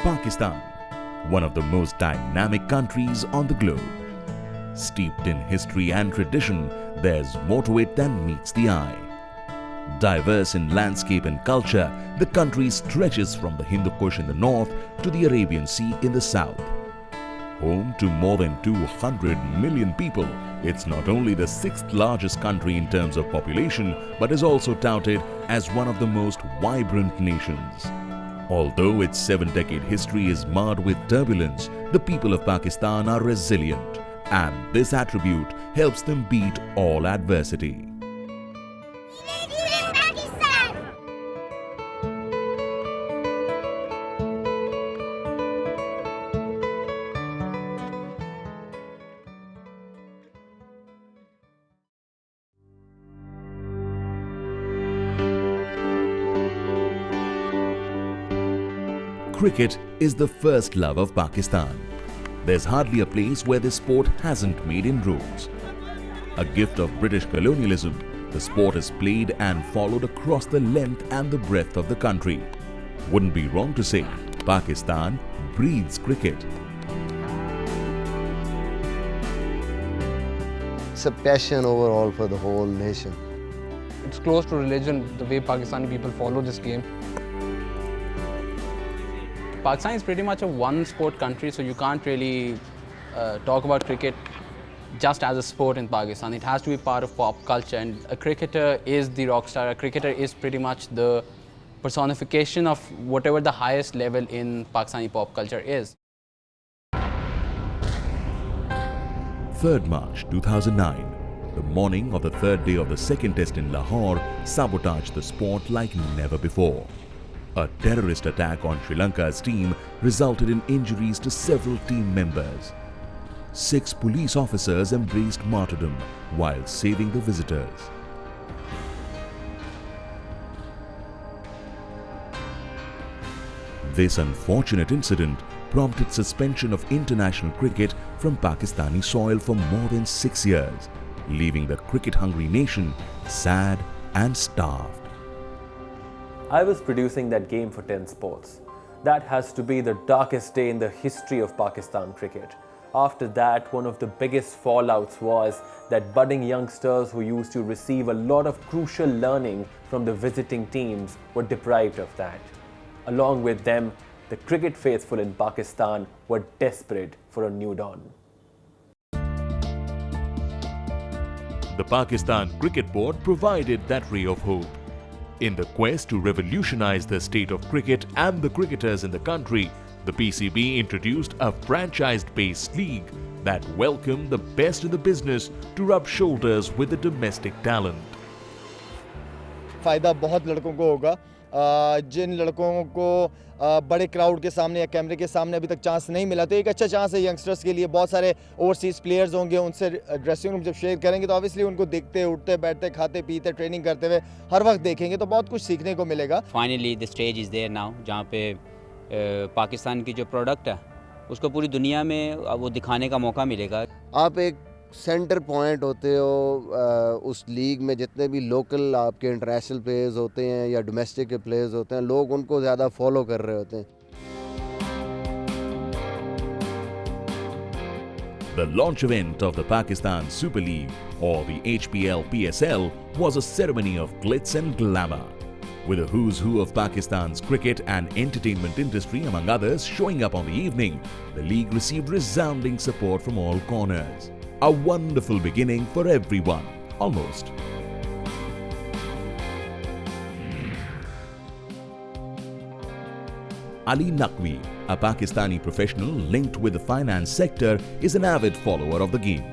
Pakistan, one of the most dynamic countries on the globe. Steeped in history and tradition, there's more to it than meets the eye. Diverse in landscape and culture, the country stretches from the Hindu Kush in the north to the Arabian Sea in the south. Home to more than 200 million people, it's not only the sixth largest country in terms of population, but is also touted as one of the most vibrant nations. Although its 7-decade history is marred with turbulence, the people of Pakistan are resilient, and this attribute helps them beat all adversity. Cricket is the first love of Pakistan. There's hardly a place where this sport hasn't made inroads. A gift of British colonialism, the sport is played and followed across the length and the breadth of the country. Wouldn't be wrong to say, Pakistan breathes cricket. It's a passion overall for the whole nation. It's close to religion, the way Pakistani people follow this game. Pakistan is pretty much a one-sport country, so you can't really talk about cricket just as a sport in Pakistan. It has to be part of pop culture, and a cricketer is the rock star. A cricketer is pretty much the personification of whatever the highest level in Pakistani pop culture is. 3rd March 2009, the morning of the third day of the second test in Lahore sabotaged the sport like never before. A terrorist attack on Sri Lanka's team resulted in injuries to several team members. 6 police officers embraced martyrdom while saving the visitors. This unfortunate incident prompted suspension of international cricket from Pakistani soil for more than 6 years, leaving the cricket-hungry nation sad and starved. I was producing that game for 10 Sports. That has to be the darkest day in the history of Pakistan cricket. After that, one of the biggest fallouts was that budding youngsters who used to receive a lot of crucial learning from the visiting teams were deprived of that. Along with them, the cricket faithful in Pakistan were desperate for a new dawn. The Pakistan Cricket Board provided that ray of hope. In the quest to revolutionize the state of cricket and the cricketers in the country, the PCB introduced a franchise-based league that welcomed the best in the business to rub shoulders with the domestic talent. फायदा बहुत लड़कों को होगा जिन लड़कों को बड़े crowd के सामने या कैमरे के सामने अभी तक चांस नहीं मिला, तो एक अच्छा चांस है यंगस्टर्स के लिए. बहुत सारे ओवरसीज प्लेयर्स होंगे, उनसे ड्रेसिंग रूम जब शेयर करेंगे तो ऑब्वियसली उनको देखते उठते बैठते खाते पीते ट्रेनिंग करते हुए हर वक्त देखेंगे तो बहुत कुछ सीखने को मिलेगा. Finally the stage is there now, जहाँ पे पाकिस्तान की जो प्रोडक्ट है उसको पूरी दुनिया में वो दिखाने का मौका मिलेगा. आप एक सेंटर पॉइंट होते हो उस लीग में. जितने भी लोकल आपके इंटरनेशनल प्लेयर्स होते हैं या डोमेस्टिक के प्लेयर्स होते हैं, लोग उनको ज़्यादा फॉलो कर रहे होते हैं. The launch event of the Pakistan Super League, or the HPL-PSL, was a ceremony of glitz and glamour. With a who's who of Pakistan's cricket and entertainment industry, among others, showing up on the evening, the league received resounding support from all corners. A wonderful beginning for everyone, almost. Ali Naqvi, a Pakistani professional linked with the finance sector, is an avid follower of the game.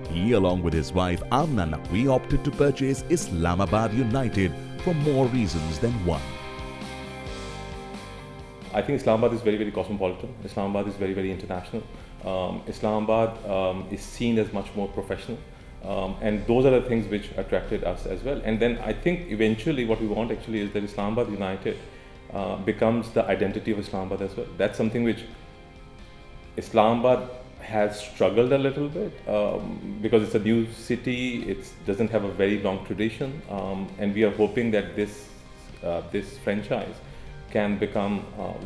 He, along with his wife Amna Naqvi, opted to purchase Islamabad United for more reasons than one. I think Islamabad is very, very cosmopolitan. Islamabad is very, very international. Islamabad is seen as much more professional. And those are the things which attracted us as well. And then I think eventually what we want actually is that Islamabad United becomes the identity of Islamabad as well. That's something which Islamabad has struggled a little bit because it's a new city, it doesn't have a very long tradition, and we are hoping that this franchise can become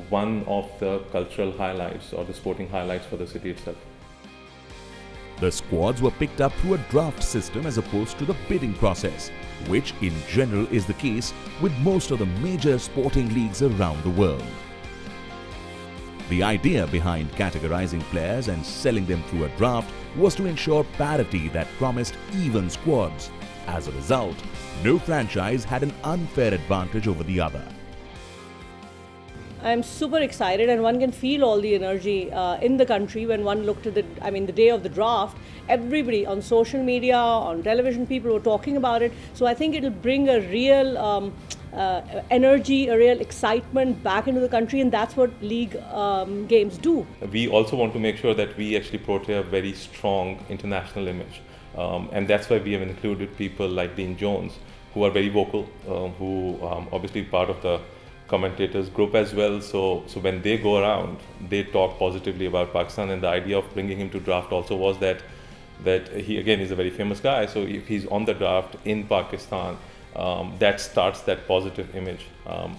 one of the cultural highlights or the sporting highlights for the city itself. The squads were picked up through a draft system as opposed to the bidding process, which in general is the case with most of the major sporting leagues around the world. The idea behind categorizing players and selling them through a draft was to ensure parity that promised even squads. As a result, no franchise had an unfair advantage over the other. I'm super excited, and one can feel all the energy in the country when one looked at the day of the draft. Everybody on social media, on television, people were talking about it. So I think it'll bring a real energy, a real excitement back into the country, and that's what league games do. We also want to make sure that we actually portray a very strong international image. And that's why we have included people like Dean Jones, who are very vocal, who obviously part of the commentators group as well. So when they go around, they talk positively about Pakistan. And the idea of bringing him to draft also was that he again is a very famous guy. So if he's on the draft in Pakistan, that starts that positive image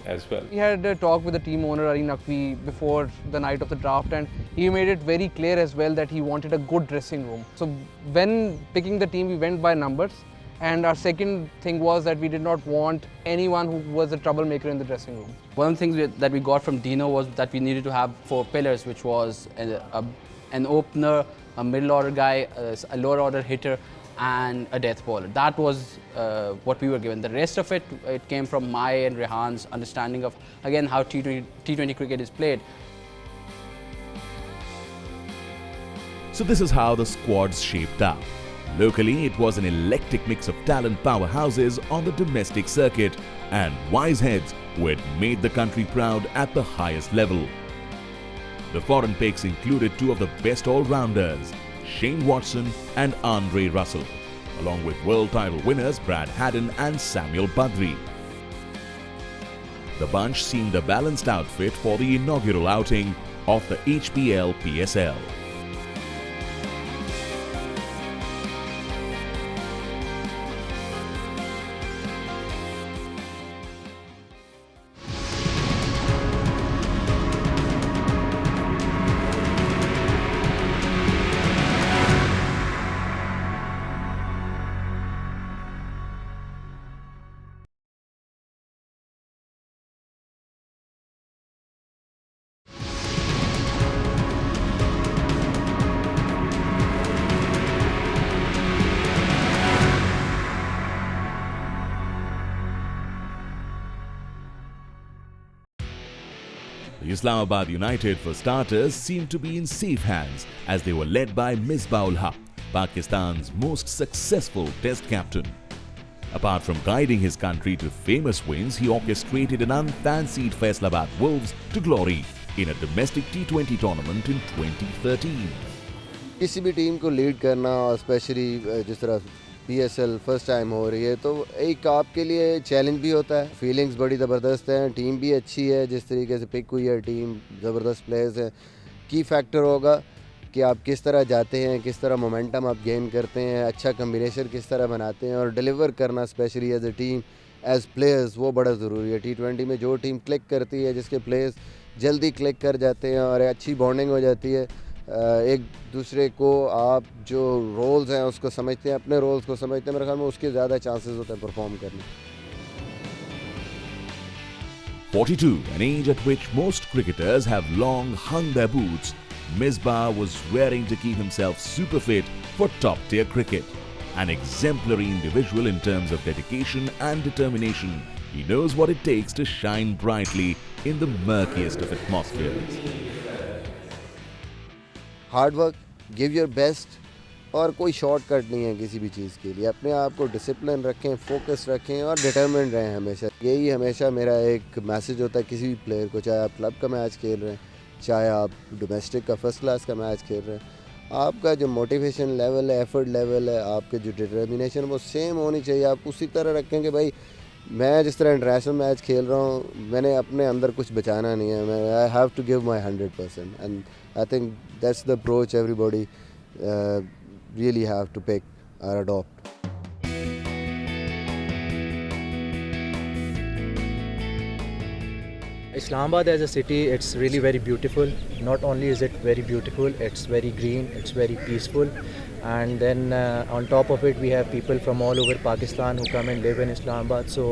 as well. We had a talk with the team owner Ali Naqvi before the night of the draft, and he made it very clear as well that he wanted a good dressing room. So when picking the team, we went by numbers, and our second thing was that we did not want anyone who was a troublemaker in the dressing room. One of the things that we got from Dino was that we needed to have 4 pillars, which was an opener, a middle order guy, a lower order hitter, and a death bowler. That was what we were given. The rest of it came from my and Rehan's understanding of, again, how T20 cricket is played. So this is how the squads shaped up. Locally, it was an eclectic mix of talent powerhouses on the domestic circuit and wise heads who had made the country proud at the highest level. The foreign picks included 2 of the best all-rounders, Shane Watson and Andre Russell, along with world title winners Brad Haddin and Samuel Badri. The bunch seemed a balanced outfit for the inaugural outing of the HPL PSL. The Islamabad United, for starters, seemed to be in safe hands as they were led by Misbah-ul Haq, Pakistan's most successful Test captain. Apart from guiding his country to famous wins, he orchestrated an unfancied Faisalabad Wolves to glory in a domestic T20 tournament in 2013. किसी भी team को lead करना, specially जिस तरह PSL first time हो रही है, तो एक आपके लिए चैलेंज भी होता है. फीलिंग्स बड़ी ज़बरदस्त हैं, टीम भी अच्छी है, जिस तरीके से पिक हुई है टीम, ज़बरदस्त प्लेयर्स हैं. की फैक्टर होगा कि आप किस तरह जाते हैं, किस तरह मोमेंटम आप गेन करते हैं, अच्छा कम्बिनेशन किस तरह बनाते हैं, और डिलीवर करना especially as a team, as players, वो बड़ा ज़रूरी है. T20 में जो टीम क्लिक करती है, जिसके प्लेयर्स जल्दी क्लिक कर जाते हैं और अच्छी बॉन्डिंग हो जाती है, एक दूसरे को आप जो रोल्स हैं उसको समझते हैं, अपने रोल्स को समझते हैं, मेरे ख्याल में उसके ज़्यादा चांसेस होते हैं परफॉर्म करने. 42, an age at which most cricketers have long hung their boots, Misbah was raring to keep himself super fit for top-tier cricket. An exemplary individual in terms of dedication and determination, he knows what it takes to shine brightly in the murkiest of atmospheres. Hard work, give your best, और कोई shortcut नहीं है किसी भी चीज़ के लिए. अपने आप को डिसिप्लिन रखें, फोकस रखें और डिटर्मिन्ड रहें हमेशा. यही हमेशा मेरा एक मैसेज होता है किसी भी प्लेयर को, चाहे आप क्लब का मैच खेल रहे हैं, चाहे आप डोमेस्टिक का फर्स्ट क्लास का मैच खेल रहे हैं. आपका जो मोटिवेशन लेवल है, एफर्ट लेवल है, आपके जो डिटर्मिनेशन वो सेम होनी चाहिए. आप उसी तरह रखें कि भाई मैं जिस तरह इंटरनेशनल मैच खेल रहा हूँ, मैंने अपने अंदर कुछ बचाना नहीं है. मैं I have to give my 100%, and I think that's the approach everybody really have to pick or adopt. Islamabad as a city, it's really very beautiful. Not only is it very beautiful, it's very green, it's very peaceful. And then on top of it, we have people from all over Pakistan who come and live in Islamabad. So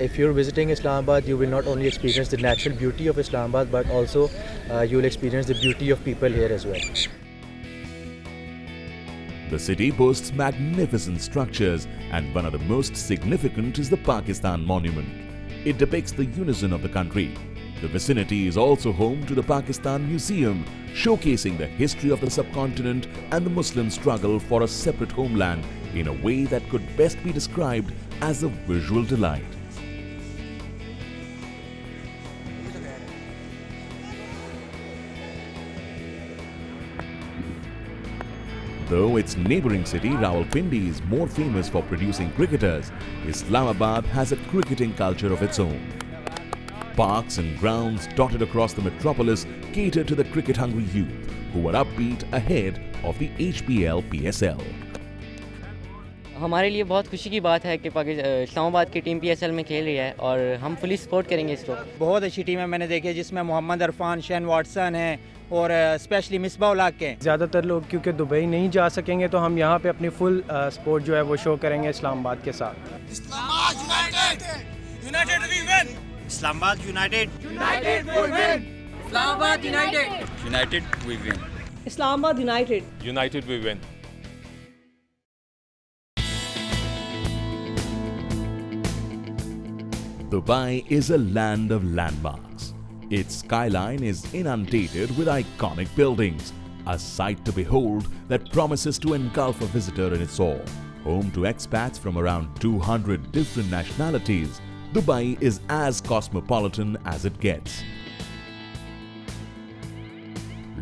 if you're visiting Islamabad, you will not only experience the natural beauty of Islamabad, but also you will experience the beauty of people here as well. The city boasts magnificent structures, and one of the most significant is the Pakistan Monument. It depicts the unison of the country. The vicinity is also home to the Pakistan Museum, showcasing the history of the subcontinent and the Muslim struggle for a separate homeland in a way that could best be described as a visual delight. Though its neighbouring city Rawalpindi is more famous for producing cricketers, Islamabad has a cricketing culture of its own. Parks and grounds dotted across the metropolis cater to the cricket-hungry youth who are upbeat ahead of the HPL PSL. हमारे लिए बहुत खुशी की बात है कि इस्लामाबाद की team PSL में खेल रही है और हम फुली सपोर्ट करेंगे इसको। बहुत अच्छी टीम है मैंने देखी है जिसमें मोहम्मद अरफान, शेन वाटसन है और स्पेशली मिसबा उल हक है। ज़्यादातर लोग क्योंकि दुबई नहीं जा सकेंगे तो हम यहाँ पे अपनी फुल सपोर्ट जो है वो शो करेंगे इस्लामाबाद के साथ। Islamabad United! United we win! Islamabad United! United we win! Islamabad United! United we win! Islamabad United! United we win! Dubai is a land of landmarks. Its skyline is inundated with iconic buildings, a sight to behold that promises to engulf a visitor in its awe. Home to expats from around 200 different nationalities, Dubai is as cosmopolitan as it gets.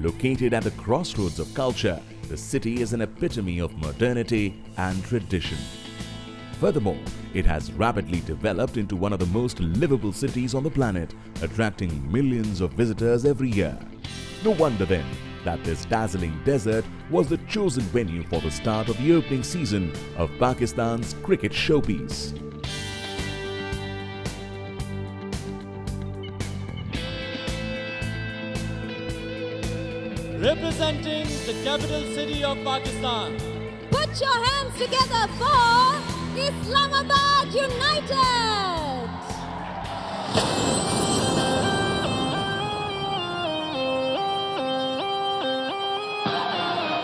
Located at the crossroads of culture, the city is an epitome of modernity and tradition. Furthermore, it has rapidly developed into one of the most livable cities on the planet, attracting millions of visitors every year. No wonder then that this dazzling desert was the chosen venue for the start of the opening season of Pakistan's cricket showpiece. Representing the capital city of Pakistan. Put your hands together for Islamabad United!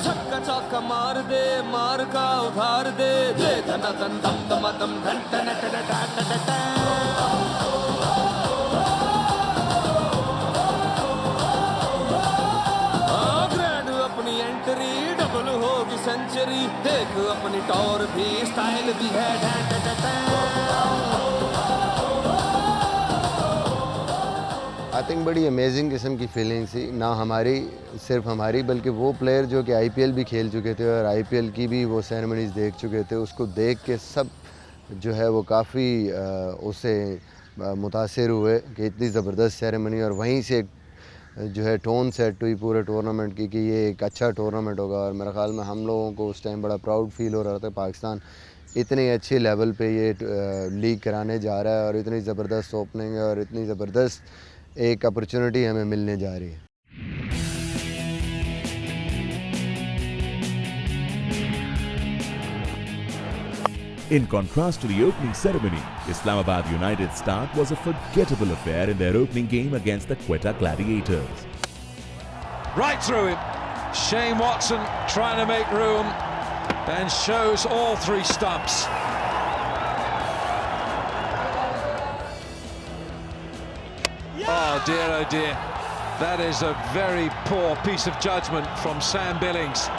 छक्का चौका मार दे, मार का उधार दे, दे धना धन दम दम दम धन धन धन धन धन ग्रैंड अपनी एंट्री डबल होगी सेंचुरी देख अपनी टॉर भी स्टाइल भी है आई थिंक बड़ी अमेजिंग किस्म की फीलिंग थी ना हमारी सिर्फ हमारी बल्कि वो प्लेयर जो कि IPL भी खेल चुके थे और IPL की भी वो सेरेमनीज़ देख चुके थे उसको देख के सब जो है वो काफ़ी उससे मुतासिर हुए कि इतनी ज़बरदस्त सेरेमनी और वहीं से जो है टोन सेट हुई पूरे टूर्नामेंट की कि ये एक अच्छा टूर्नामेंट होगा और मेरे ख़्याल में हम लोगों को उस टाइम बड़ा प्राउड फील हो रहा था पाकिस्तान इतनी अच्छी लेवल पे ये लीग कराने जा रहा है और इतनी ज़बरदस्त ओपनिंग है और इतनी ज़बरदस्त एक अपॉर्चुनिटी हमें मिलने जा रही है। In contrast to the opening ceremony, Islamabad United's start was a forgettable affair in their opening game against the Quetta Gladiators. Right through him, Shane Watson trying to make room, then shows all three stumps. Oh dear, that is a very poor piece of judgment from Sam Billings.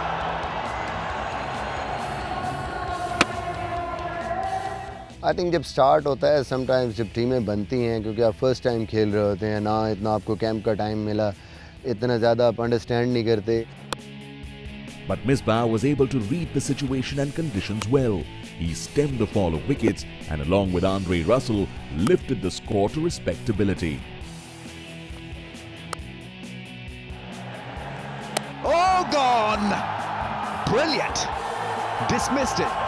I think जब start होता है sometimes जब टीमें बनती हैं क्योंकि आप first time खेल रहे होते हैं ना इतना आपको कैंप का टाइम मिला इतना ज़्यादा आप अंडरस्टैंड नहीं करते But Misbah was able to read the situation and conditions well. He stemmed the fall of wickets and along with Andre Russell lifted the score to respectability. Oh, gone! Brilliant! Dismissed it.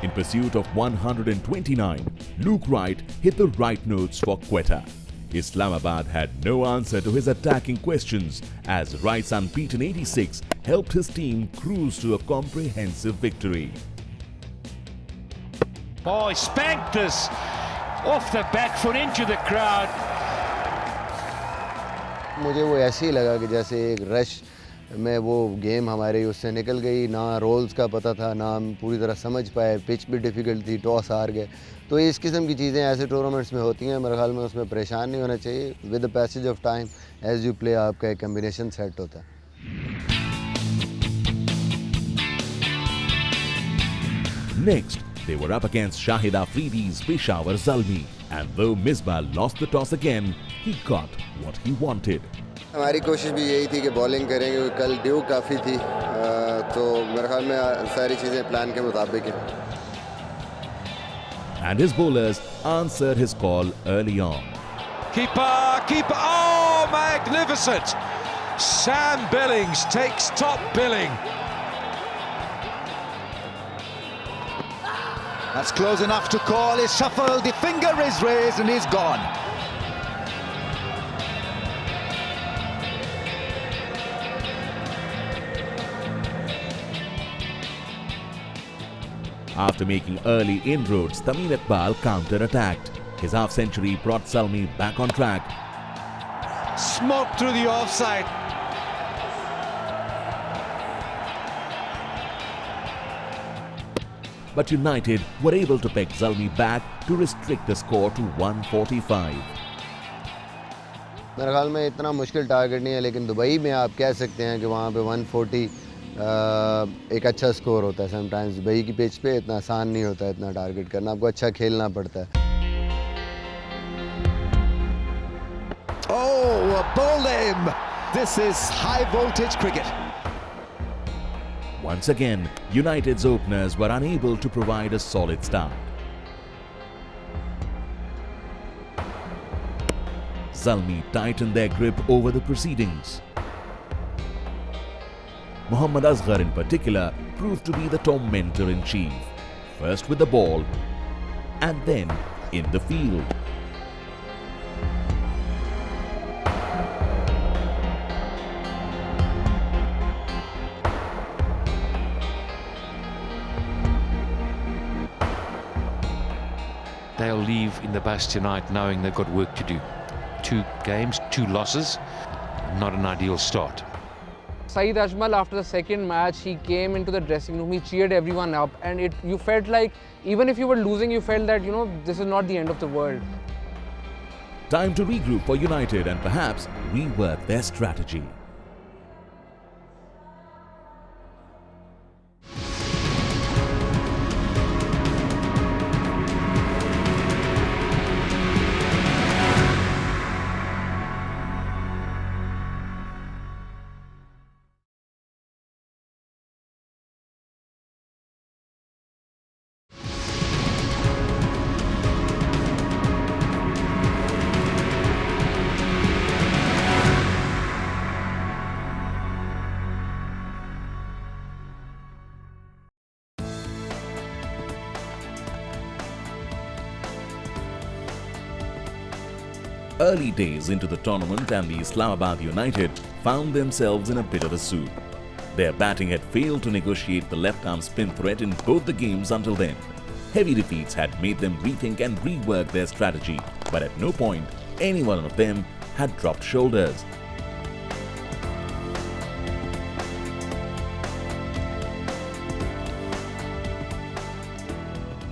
In pursuit of 129, Luke Wright hit the right notes for Quetta. Islamabad had no answer to his attacking questions as Wright's unbeaten 86 helped his team cruise to a comprehensive victory. Oh, he spanked us off the back foot into the crowd. मुझे वो ऐसे ही लगा कि जैसे एक rush में वो game हमारी उससे निकल गई, ना रोल्स का पता था, ना हम पूरी तरह समझ पाए, पिच भी डिफ़िकल्ट थी, टॉस हार गए। तो इस किस्म की चीज़ें ऐसे टूर्नामेंट्स में होती हैं, मेरे ख्याल में उसमें परेशान नहीं होना चाहिए। With the passage of time as you play आपका एक कम्बिनेशन सेट होता है। Next, they were up against Shahid Afridi's Peshawar Zalmi, and though Misbah lost the toss again, he got what he wanted. हमारी कोशिश भी यही थी कि बॉलिंग करेंगे, कल ड्यू काफ़ी थी, तो मेरे ख्याल में सारी चीज़ें प्लान के मुताबिक हैं। And his bowlers answered his call early on. Keeper, oh, magnificent! Sam Billings takes top billing. That's close enough to call. He's shuffled, the finger is raised and he's gone. After making early inroads, Tamim Iqbal counter-attacked. His half-century brought Zalmi back on track. Smoked through the offside. But United were able to peg Zalmi back to restrict the score to 145. मेरे ख्याल में इतना मुश्किल target नहीं है, लेकिन Dubai में आप कह सकते हैं कि वहाँ पे 140 एक अच्छा स्कोर होता है। समटाइम्स दुबई की पिच पे इतना आसान नहीं होता है इतना टारगेट करना, आपको अच्छा खेलना पड़ता है। Oh, bowled him! This is high voltage cricket. Once again, United's openers were unable to provide a solid start. Zalmi tightened their grip over the proceedings. Mohammad Asghar in particular proved to be the tormentor-in-chief, first with the ball and then in the field. They'll leave in the bus tonight knowing they've got work to do. 2 games, 2 losses, not an ideal start. Saeed Ajmal, after the second match, he came into the dressing room, he cheered everyone up, and you felt like, even if you were losing, you felt that, this is not the end of the world. Time to regroup for United and perhaps rework their strategy. Early days into the tournament and the Islamabad United found themselves in a bit of a soup. Their batting had failed to negotiate the left-arm spin threat in both the games until then. Heavy defeats had made them rethink and rework their strategy, but at no point any one of them had dropped shoulders.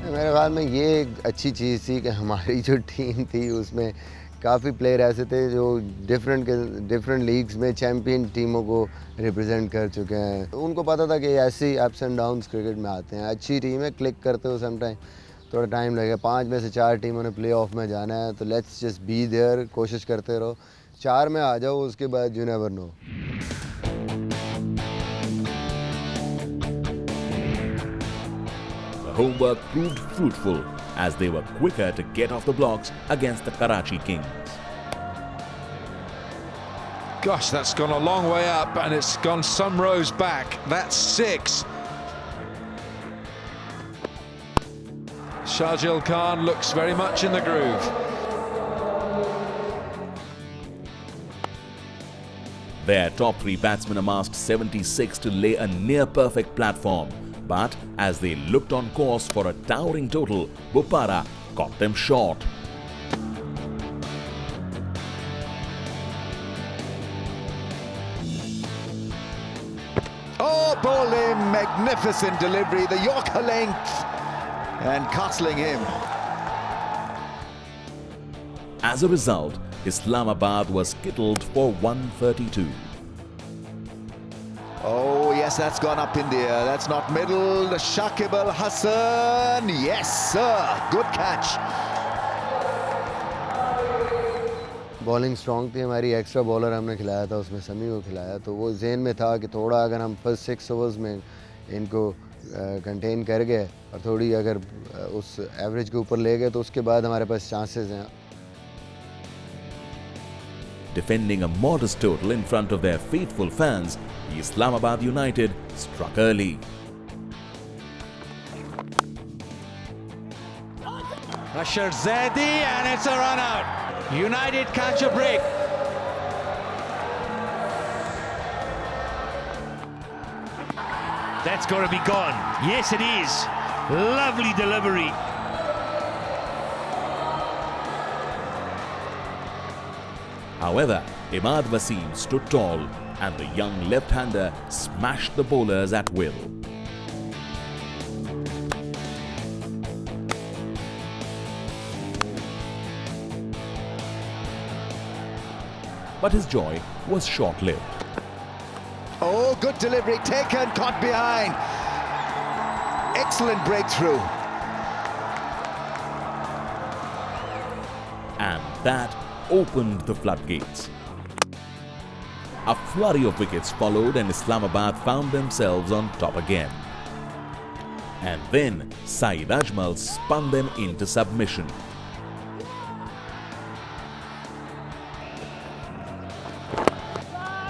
मेरे ख्याल में ये एक अच्छी चीज़ थी कि हमारी जो टीम थी उसमें काफ़ी प्लेयर ऐसे थे जो डिफरेंट लीग्स में चैम्पियन टीमों को रिप्रेजेंट कर चुके हैं। तो उनको पता था कि ऐसे ही अप्स एंड डाउन्स क्रिकेट में आते हैं। अच्छी टीम है, क्लिक करते हो समटाइम थोड़ा टाइम लगेगा। 5 में से 4 टीमों ने प्ले ऑफ में जाना है, तो लेट्स जस्ट बी देयर, कोशिश करते रहो। 4 में आ जाओ, उसके बाद you never know. Homework proved fruitful as they were quicker to get off the blocks against the Karachi Kings. Gosh, that's gone a long way up and it's gone some rows back. That's 6. Shahjil Khan looks very much in the groove. Their top three batsmen amassed 76 to lay a near-perfect platform. But as they looked on course for a towering total, Bopara caught them short. Oh, bowling, magnificent delivery, the Yorker length, and castling him. As a result, Islamabad was skittled for 132. Oh, yes, that's gone up in the air. That's not middle. Shakib Al Hasan. Yes, sir. Good catch. Bowling strong थी हमारी, extra bowler हमने खिलाया था, उसमें समी को खिलाया, तो वो जेन में था कि थोड़ा अगर हम फर्स्ट 6 ओवर्स में इनको कंटेन कर गए और थोड़ी अगर उस एवरेज के ऊपर ले गए तो उसके बाद हमारे पास चांसेस हैं. Defending a modest total in front of their faithful fans, Islamabad United struck early. Ashar Zaidi, and it's a run out. United catch a break. That's got to be gone. Yes, it is. Lovely delivery. However, Imad Wasim stood tall and the young left-hander smashed the bowlers at will. But his joy was short-lived. Oh, good delivery, taken, caught behind. Excellent breakthrough. And that opened the floodgates. A flurry of wickets followed and Islamabad found themselves on top again. And then Saeed Ajmal spun them into submission.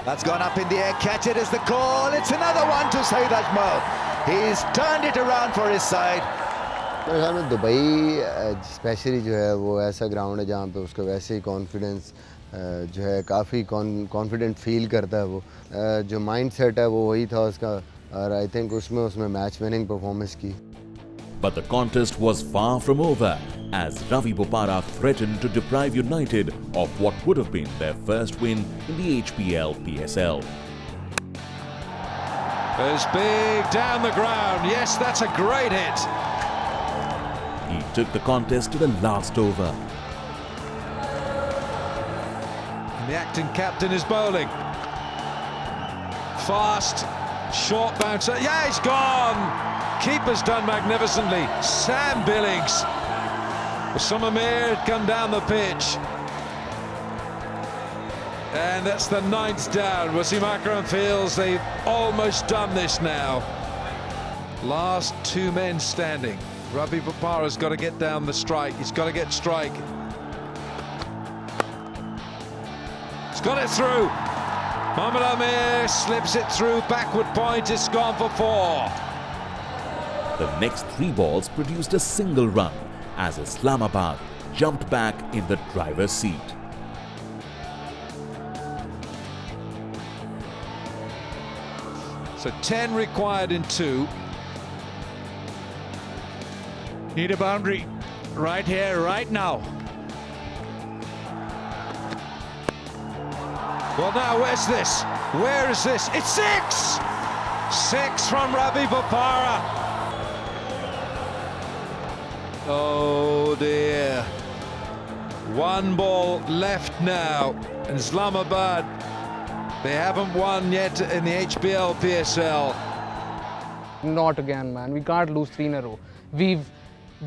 That's gone up in the air, catch it is the call. It's another one to Saeed Ajmal. He's turned it around for his side. मेरे ख्याल में Dubai specially जो है वो ऐसा ground है जहाँ पे उसका वैसे ही कॉन्फिडेंस जो है काफ़ी कॉन्फिडेंट फील करता है. वो जो माइंड सेट है वो वही था उसका और आई थिंक उसमें मैच विनिंग परफॉर्मेंस की. But the contest was far from over as Ravi Bopara threatened to deprive United of what would have been their first win in the HPL PSL. It's big down the ground. Yes, that's a great hit. He took the contest to the last over. And the acting captain is bowling. Fast, short bouncer. Yeah, he's gone. Keeper's done magnificently. Sam Billings. Samamir had come down the pitch. And that's the 9th down. Wasim Akram feels they've almost done this now. Last 2 men standing. Ravi Bopara's got to get down the strike. He's got to get strike. He's got it through. Mohammad Amir slips it through. Backward point. It's gone for 4. The next 3 balls produced a single run as Islamabad jumped back in the driver's seat. So 10 required in 2. Need a boundary right here, right now. Well, now, where's this? Where is this? It's 6! 6 from Ravi Bopara. Oh dear. 1 ball left now. And Islamabad, they haven't won yet in the HBL PSL. Not again, man. We can't lose 3 in a row. We've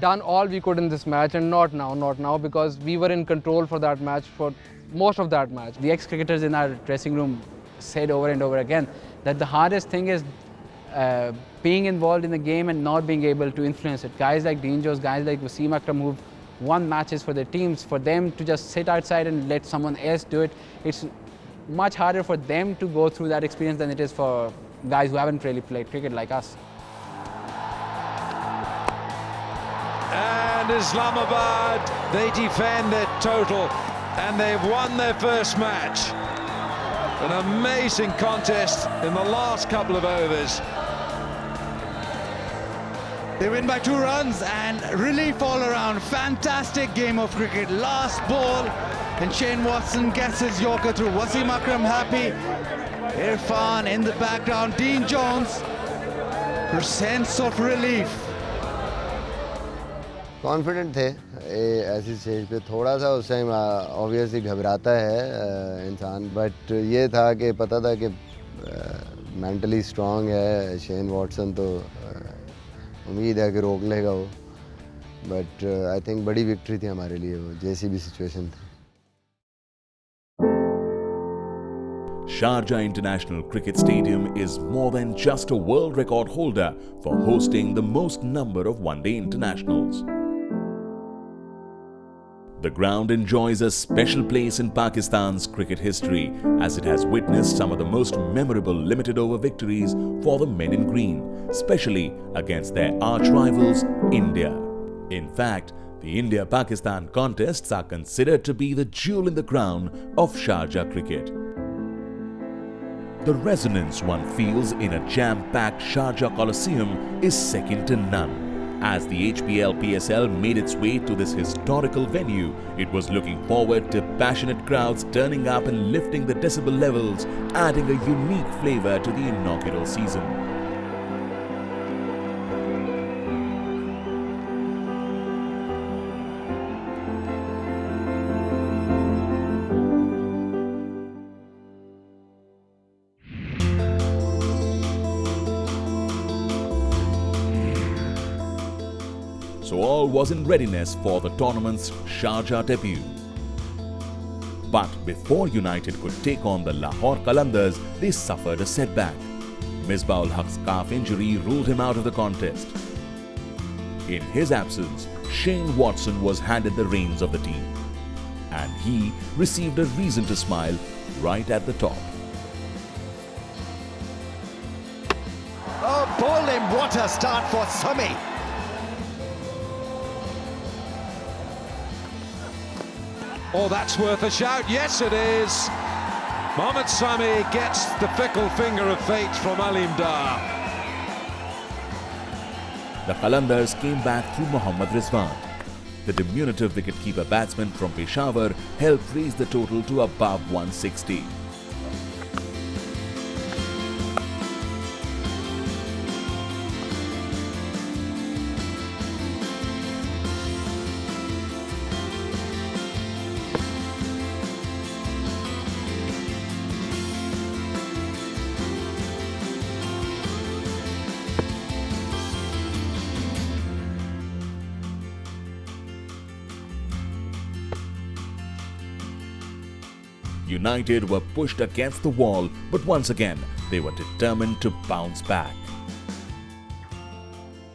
done all we could in this match, and not now, because we were in control for that match, for most of that match. The ex-cricketers in our dressing room said over and over again that the hardest thing is being involved in the game and not being able to influence it. Guys like Dean Jones, guys like Wasim Akram who've won matches for their teams, for them to just sit outside and let someone else do it, it's much harder for them to go through that experience than it is for guys who haven't really played cricket like us. And Islamabad, they defend their total and they've won their first match. An amazing contest in the last couple of overs. They win by 2 runs and relief all around. Fantastic game of cricket. Last ball and Shane Watson gets his yorker through. Wasim Akram happy. Irfan in the background. Dean Jones. Her sense of relief. Confident थे ऐसी stage पे थोड़ा सा उस time obviously घबराता है इंसान but ये था कि पता था कि मेंटली स्ट्रांग है शेन वॉटसन तो उम्मीद है कि रोक लेगा वो बट आई थिंक बड़ी विक्ट्री थी हमारे लिए वो जैसी भी सिचुएशन थी Sharjah International Cricket Stadium is more than just a world record holder for hosting the most number of one-day internationals. The ground enjoys a special place in Pakistan's cricket history as it has witnessed some of the most memorable limited-over victories for the men in green, especially against their arch-rivals, India. In fact, the India-Pakistan contests are considered to be the jewel in the crown of Sharjah cricket. The resonance one feels in a jam-packed Sharjah Coliseum is second to none. As the HPL PSL made its way to this historical venue, it was looking forward to passionate crowds turning up and lifting the decibel levels, adding a unique flavor to the inaugural season. So all was in readiness for the tournament's Sharjah debut. But before United could take on the Lahore Qalandars, they suffered a setback. Misbah-ul-Haq's calf injury ruled him out of the contest. In his absence, Shane Watson was handed the reins of the team. And he received a reason to smile right at the top. Oh, bowled him. What a start for Sami. Oh, that's worth a shout. Yes, it is. Mohammad Sami gets the fickle finger of fate from Aleem Dar. The Qalandars came back through Mohammad Rizwan. The diminutive wicketkeeper batsman from Peshawar helped raise the total to above 160. United were pushed against the wall, but once again, they were determined to bounce back.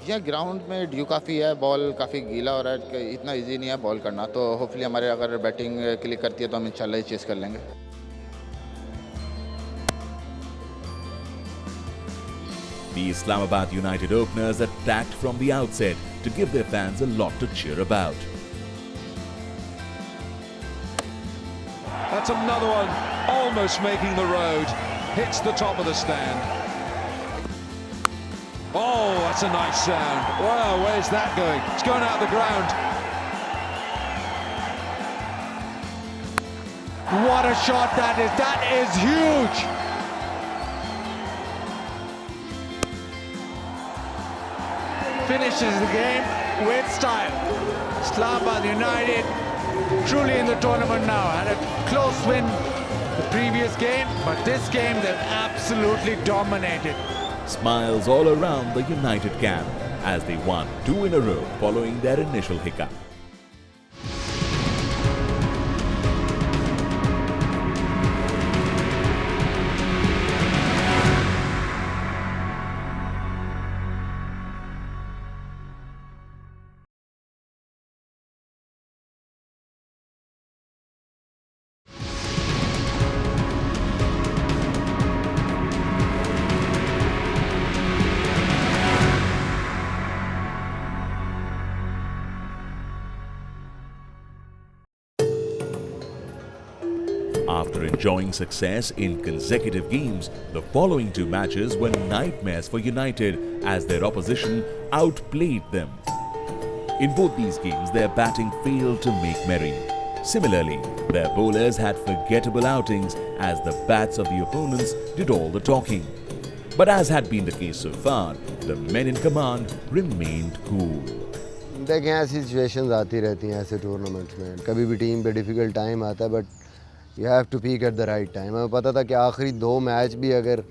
यह ground में due काफ़ी है ball काफ़ी गीला हो रहा है इतना इजी नहीं है बॉल करना तो होपफुली हमारे अगर बैटिंग क्लिक करती है तो हम इंशाल्लाह ही चेस कर लेंगे The Islamabad United openers attacked from the outset to give their fans a lot to cheer about. That's another one, almost making the road. Hits the top of the stand. Oh, that's a nice sound. Wow, where's that going? It's going out the ground. What a shot that is. That is huge. Finishes the game with style. Islamabad United truly in the tournament now. Had a close win the previous game, but this game they've absolutely dominated. Smiles all around the United camp as they won 2 in a row following their initial hiccup. After enjoying success in consecutive games, the following two matches were nightmares for United as their opposition outplayed them. In both these games, their batting failed to make merry. Similarly, their bowlers had forgettable outings as the bats of the opponents did all the talking. But as had been the case so far, the men in command remained cool. देखें ऐसी situations आती रहती हैं ऐसे tournaments में. कभी भी team पे डिफ़िकल्ट टाइम आता है, but you have to peak at the right time. हमें पता था कि आखिरी दो मैच भी अगर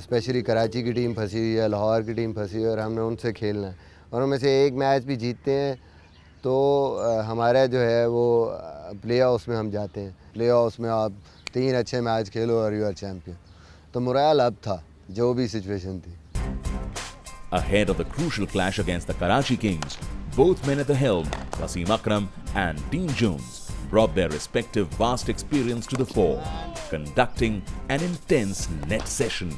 स्पेशली कराची की टीम फंसी हुई है, लाहौर की टीम फंसी हुई है और हमने उनसे खेलना है और उनमें से एक मैच भी जीतते हैं तो हमारा जो है वो प्ले ऑफ्स में हम जाते हैं. प्ले ऑफ्स में आप 3 अच्छे मैच खेलो और यू आर चैम्पियन. तो मोराल अब था जो भी सिचुएशन थी. Ahead of the crucial clash against the Karachi Kings, both men at the helm, Wasim Akram and Dean Jones, brought their respective vast experience to the fore, conducting an intense net session.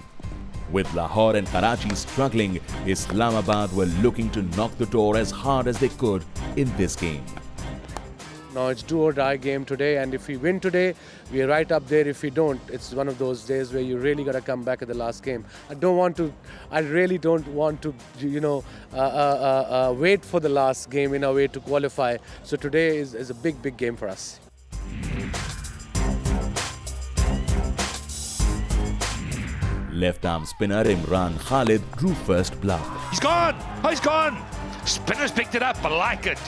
With Lahore and Karachi struggling, Islamabad were looking to knock the door as hard as they could in this game. Now it's do or die game today, and if we win today, we are right up there. If we don't, it's one of those days where you really got to come back at the last game. I really don't want to, wait for the last game in a way to qualify. So today is a big game for us. Left arm spinner Imran Khalid drew first blood. He's gone! Oh, he's gone! Spinner's picked it up, I like it.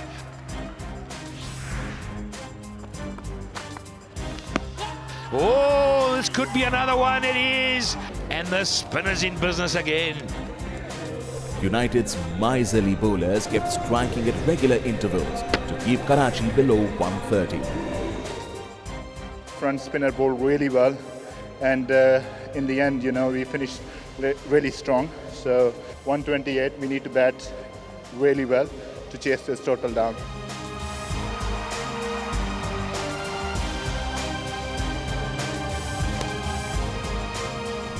Oh, this could be another one, it is. And the spinner's in business again. United's miserly bowlers kept striking at regular intervals to keep Karachi below 130. Front spinner bowled really well, and in the end, we finished really strong. So 128, we need to bat really well to chase this total down.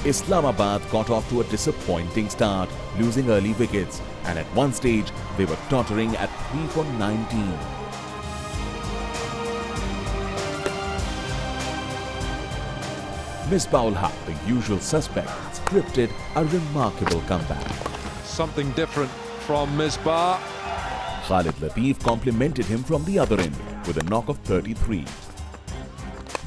Islamabad got off to a disappointing start, losing early wickets, and at one stage they were tottering at 3 for 19. Misbah-ul Haq, the usual suspect, scripted a remarkable comeback. Something different from Misbah. Khalid Latif complimented him from the other end with a knock of 33.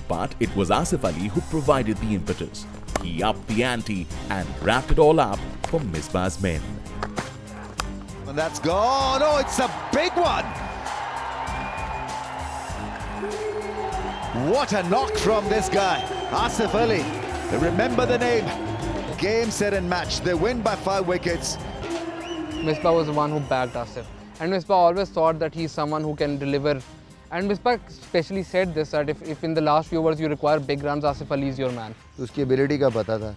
But it was Asif Ali who provided the impetus. He upped the ante and wrapped it all up for Misbah's men. And that's gone. Oh, it's a big one. What a knock from this guy, Asif Ali. Remember the name. Game, set and match. They win by 5 wickets. Misbah was the one who backed Asif. And Misbah always thought that he's someone who can deliver. And Misbah especially said this, that if in the last few overs you require big runs, Asif Ali is your man. उसकी ability का पता था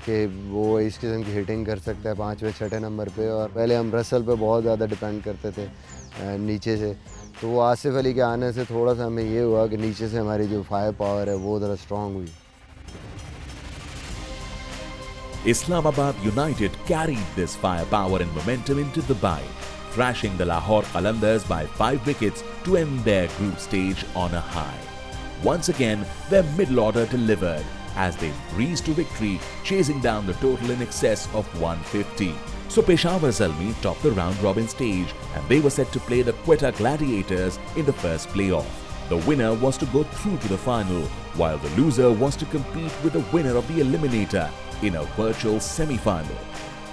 कि वो इस किस्म की hitting कर सकता है 5वें 6ठे नंबर पे. और पहले हम रसल पे बहुत ज़्यादा डिपेंड करते थे नीचे से. तो वो आसिफ अली के आने से थोड़ा सा हमें ये हुआ कि नीचे से हमारी जो फायर पावर है वो ज़रा स्ट्रॉन्ग हुई. Islamabad United carried this firepower and momentum into Dubai, thrashing the Lahore Qalandars by 5 wickets to end their group stage on a high. Once again, their middle order delivered as they breezed to victory, chasing down the total in excess of 150. So Peshawar Zalmi topped the round-robin stage and they were set to play the Quetta Gladiators in the first playoff. The winner was to go through to the final, while the loser was to compete with the winner of the eliminator in a virtual semi-final.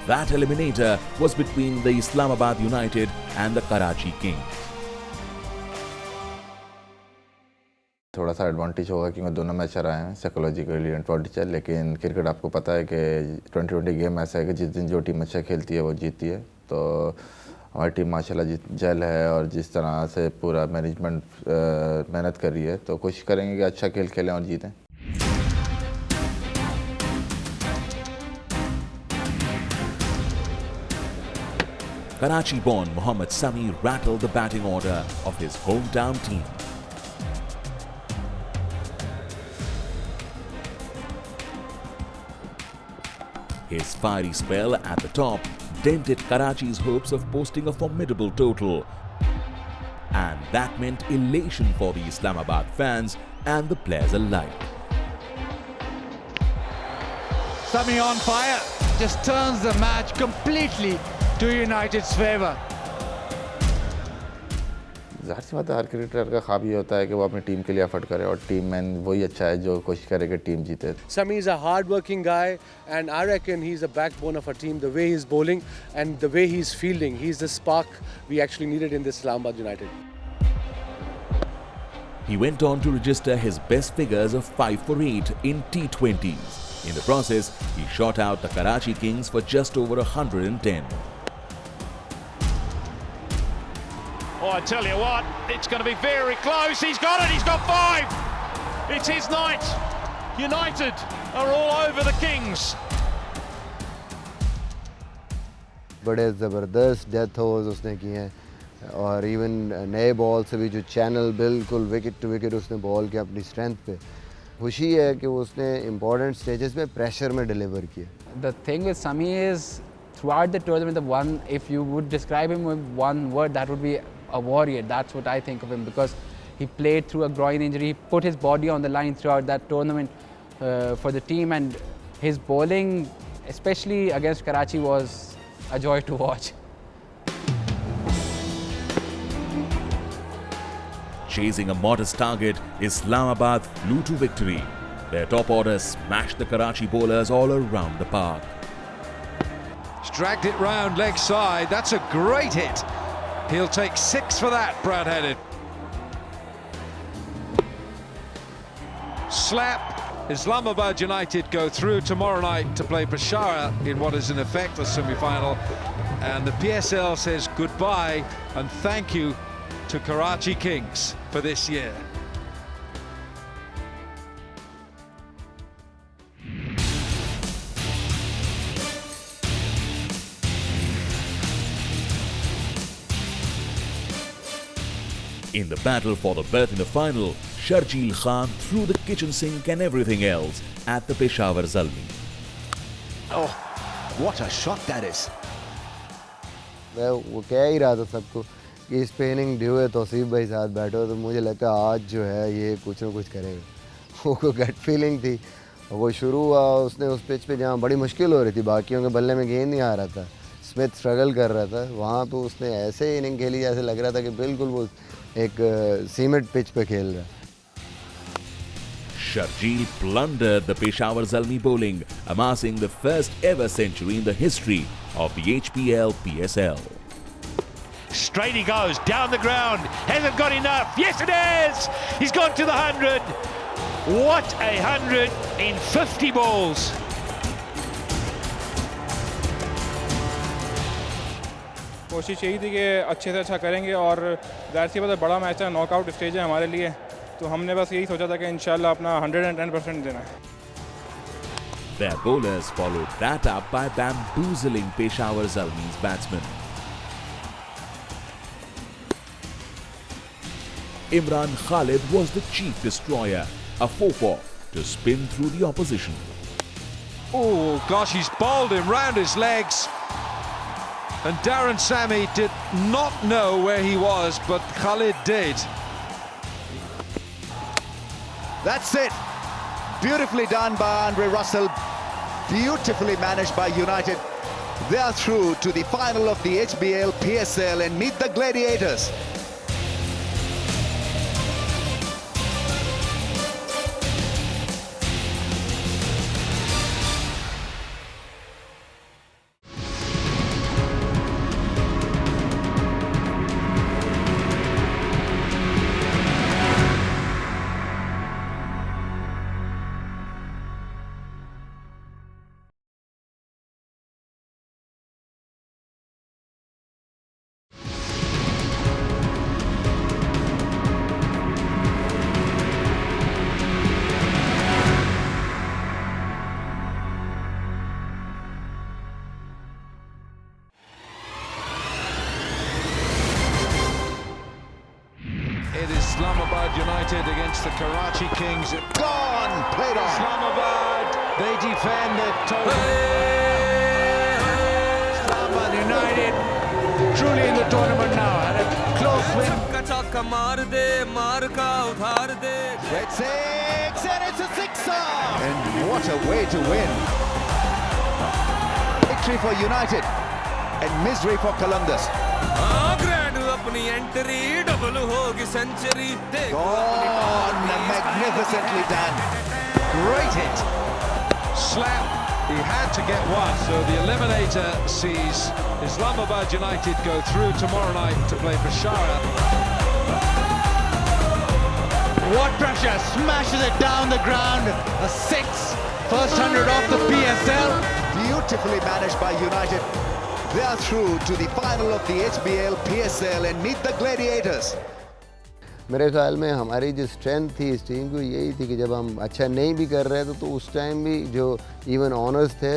That eliminator was between the Islamabad United and the Karachi Kings. थोड़ा सा advantage होगा क्योंकि दोनों match हराए हैं psychologically advantage है. लेकिन cricket आपको पता है कि 2020 गेम ऐसा है कि जिस दिन जो टीम अच्छा खेलती है वो जीतती है. तो हमारी टीम माशाल्लाह जल है और जिस तरह से पूरा मैनेजमेंट मेहनत कर रही है तो कोशिश करेंगे कि अच्छा खेल खेलें और जीतें. Karachi-born Mohammad Sami rattled the batting order of his hometown team. His fiery spell at the top dented Karachi's hopes of posting a formidable total. And that meant elation for the Islamabad fans and the players alike. Sami on fire, just turns the match completely to United's favour. ज़ाहिर सी बात है, हर cricketer का ख्वाब ये होता है कि वो अपनी टीम के लिए एफर्ट करे और टीम में वही अच्छा है जो कोशिश करे कि टीम जीते. Sami is a hard-working guy, and I reckon he's the backbone of our team. The way he's bowling and the way he's fielding, he's the spark we actually needed in this Islamabad United. He went on to register his best figures of 5 for 8 in T20s. In the process, he shot out the Karachi Kings for just over 110. Oh, I tell you what, it's going to be very close. He's got it, he's got 5. It's his night. United are all over the Kings. बड़े ज़बरदस्त death overs उसने किए हैं और even नए ball से भी जो चैनल बिल्कुल विकेट टू विकेट उसने बॉल किया अपनी स्ट्रेंथ पे. खुशी है कि उसने इम्पोर्टेंट स्टेजेस में प्रेशर में डिलीवर किया. The thing with Sami is, throughout the tournament, the one, if you would describe him with one word, that would be a warrior. That's what I think of him, because he played through a groin injury. He put his body on the line throughout that tournament for the team, and his bowling, especially against Karachi, was a joy to watch. Chasing a modest target, Islamabad flew to victory. Their top order smashed the Karachi bowlers all around the park. He's dragged it round leg side. That's a great hit. He'll take 6 for that, brown-headed. Slap. Islamabad United go through tomorrow night to play Peshawar in what is in effect a semi-final. And the PSL says goodbye and thank you to Karachi Kings for this year. In the battle for the berth in the final, Sharjeel Khan threw the kitchen sink and everything else at the Peshawar Zalmi. Oh, what a shot that is. मैं वो कह ही रहा था सबको कि इस पे inning due है, तौसीफ भाई साथ बैठो, तो मुझे लगा आज जो है ये कुछ ना कुछ करेगा. वो गट फीलिंग थी. वो शुरू हुआ उसने उस पिच पे जहाँ बड़ी मुश्किल हो रही थी, बाकियों के बल्ले में गेंद नहीं आ रहा था, स्मिथ स्ट्रगल कर रहा था, वहाँ पे उसने ऐसे इनिंग खेली जैसे लग रहा था कि बिल्कुल वो एक सीमेंट पिच पे खेल रहा है. Sharjeel plundered the Peshawar Zalmi bowling, amassing the first ever century in the history of the HPL PSL. Straight he goes, down the ground, hasn't got enough. Yes it is! He's gone to the 100. What a 100 in 50 balls. कोशिश यही थी कि अच्छे से अच्छा करेंगे और ज़ाहिर सी बात है बड़ा मैच है, नॉकआउट स्टेज है हमारे लिए, तो हमने बस यही सोचा था कि इंशाल्लाह अपना 110% देना है. Their bowlers followed that up by bamboozling Peshawar Zalmi's batsmen. Imran Khalid was the chief destroyer, a 4-4 to spin through the opposition. Oh gosh, he's bowled him round his legs. And Darren Sammy did not know where he was, but Khalid did. That's it. Beautifully done by Andre Russell. Beautifully managed by United. They are through to the final of the HBL PSL and meet the Gladiators. Islamabad United against the Karachi Kings. Gone! Played on. Islamabad, they defend the total. Islamabad United truly in the tournament now. Had a close win. छक्का मार दे मार का उधार दे Great six and it's a sixer! And what a way to win! Victory for United and misery for Columbus. Grand अपनी entry double होगी century Gone magnificently done. Great hit. Slap. He had to get one. So the eliminator sees Islamabad United go through tomorrow night to play for Shara. What pressure, smashes it down the ground. A six, first 100 off the PSL. Beautifully managed by United. They are through to the final of the HBL PSL and meet the Gladiators. मेरे ख्याल में हमारी जो strength थी इस team को यही थी कि जब हम अच्छा नहीं भी कर रहे थे तो उस टाइम भी जो इवन ऑनर्स थे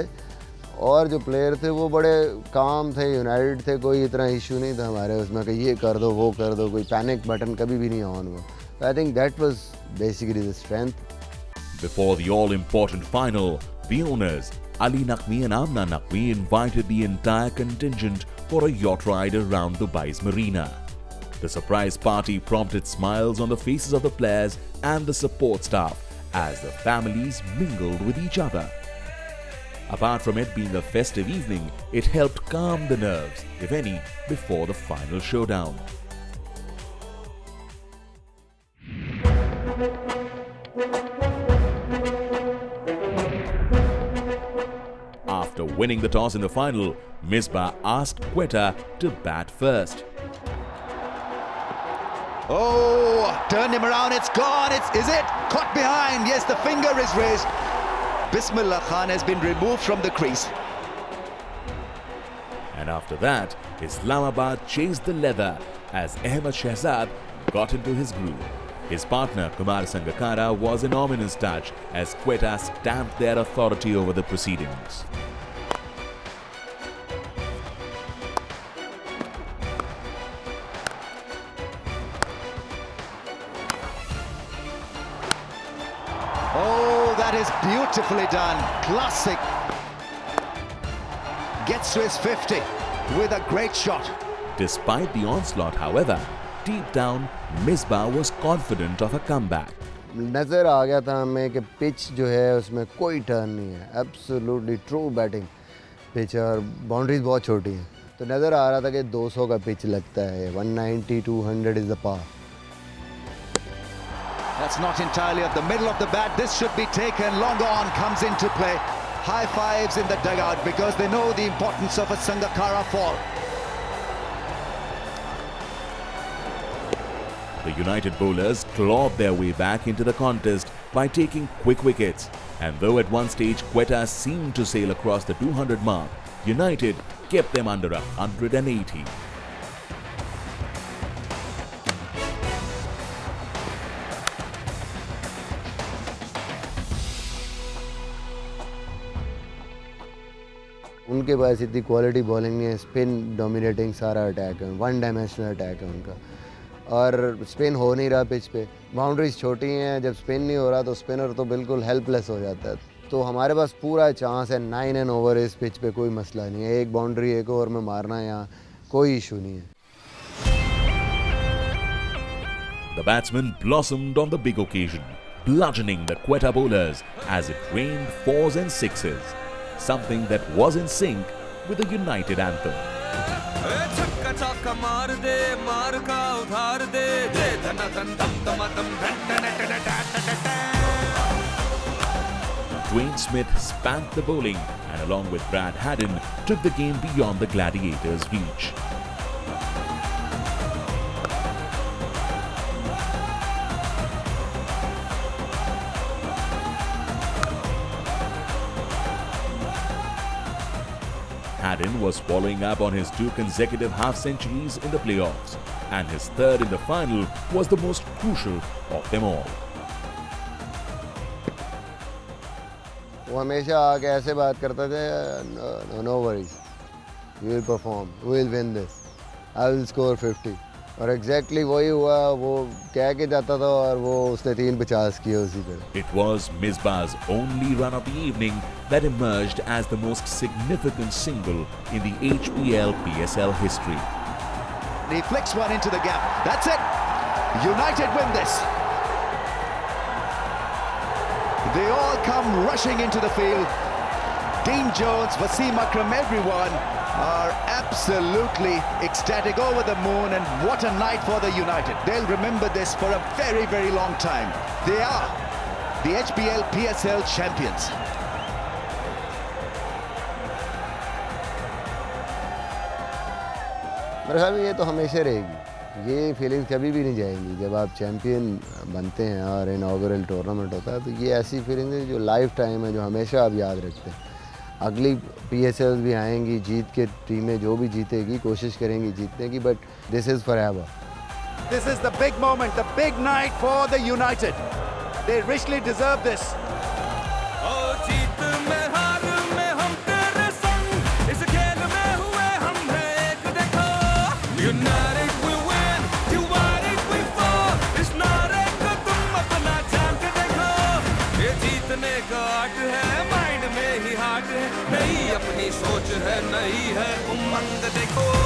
और जो प्लेयर थे वो बड़े काम थे, यूनाइटेड थे, कोई इतना इशू नहीं था हमारे उसमें कि ये कर दो वो कर दो, कोई पैनिक बटन कभी भी नहीं ऑन हुआ. I think that was basically the strength. Before the all-important final, the owners, Ali Naqvi and Amna Naqvi, invited the entire contingent for a yacht ride around Dubai's marina. The surprise party prompted smiles on the faces of the players and the support staff as the families mingled with each other. Apart from it being a festive evening, it helped calm the nerves, if any, before the final showdown. After winning the toss in the final, Misbah asked Quetta to bat first. Oh, turn him around, it's gone, is it? Caught behind, yes, the finger is raised. Bismillah Khan has been removed from the crease. And after that, Islamabad chased the leather as Ahmed Shehzad got into his groove. His partner Kumar Sangakkara was an ominous touch as Quetta stamped their authority over the proceedings. Oh, that is beautifully done. Classic. Gets to his 50 with a great shot. Despite the onslaught, however, deep down, Misbah was confident of a comeback. नज़र आ गया था हमें कि pitch जो है उसमें कोई turn नहीं है. एब्सोल्युटली ट्रू बैटिंग पिच और बाउंड्रीज बहुत छोटी हैं. तो नज़र आ रहा था कि 200 का पिच लगता है. 190, 200 is the par. That's not entirely at the middle of the bat. This should be taken. Long on comes into play. High fives in the dugout because they know the importance of a Sangakkara fall. The United bowlers clawed their way back into the contest by taking quick wickets. And though at one stage Quetta seemed to sail across the 200 mark, United kept them under 180. उनके पास इतनी quality bowling नहीं है. Spin dominating सारा attack है, one dimensional attack है उनका. और spin हो नहीं रहा पिच पे. बाउंड्रीज छोटी हैं, जब स्पिन नहीं हो रहा तो स्पिनर तो बिल्कुल हेल्पलेस हो जाता है. तो हमारे पास पूरा चांस है 9 एंड ओवर. इस पिच पे कोई मसला नहीं है. एक बाउंड्री एक ओवर में मारना है, यहाँ कोई इशू नहीं है. The batsmen blossomed on the big occasion, bludgeoning the Quetta bowlers as it rained 4s and 6s, something that was in sync with the United anthem. छक्का चौका मार दे मार का उधार दे दे धना धन दम दम दम धन धन धन धन. Dwayne Smith spanked the bowling and along with Brad Haddin took the game beyond the Gladiators' reach. Haddin was following up on his 2 consecutive half-centuries in the playoffs, and his third in the final was the most crucial of them all. वो हमेशा आके ऐसे बात करते थे, no worries, we will perform, we will win this, I will score 50. और exactly वही हुआ. वो कह के जाता था और वो उसने 350 किए उसी पे. It was Misbah's only run of the evening that emerged as the most significant single in the HBL PSL history. He flicks one into the gap. That's it. United win this. They all come rushing into the field. Dean Jones, Wasim Akram, everyone are absolutely ecstatic, over the moon, and what a night for the United. They'll remember this for a very, very long time. They are the HBL PSL champions. मेरे ख्याल में ये तो हमेशा रहेगी, ये feelings कभी भी नहीं जाएंगी। जब आप चैम्पियन बनते हैं और इनॉग्रल टूर्नामेंट होता है तो ये ऐसी फीलिंग्स है जो लाइफ टाइम है, जो हमेशा आप याद रखते हैं। अगली PSLs भी आएंगी, जीत के टीमें जो भी जीतेगी कोशिश करेंगी जीतने की, but this is forever. This is the big moment, the big night for the United. They richly deserve this. United we win, divided we fall. It's not a तुम अपना जान के देखो, ये जीतने का आर्ट है, माइंड में ही हार्ट है, नई अपनी सोच है, नई है उमंग देखो।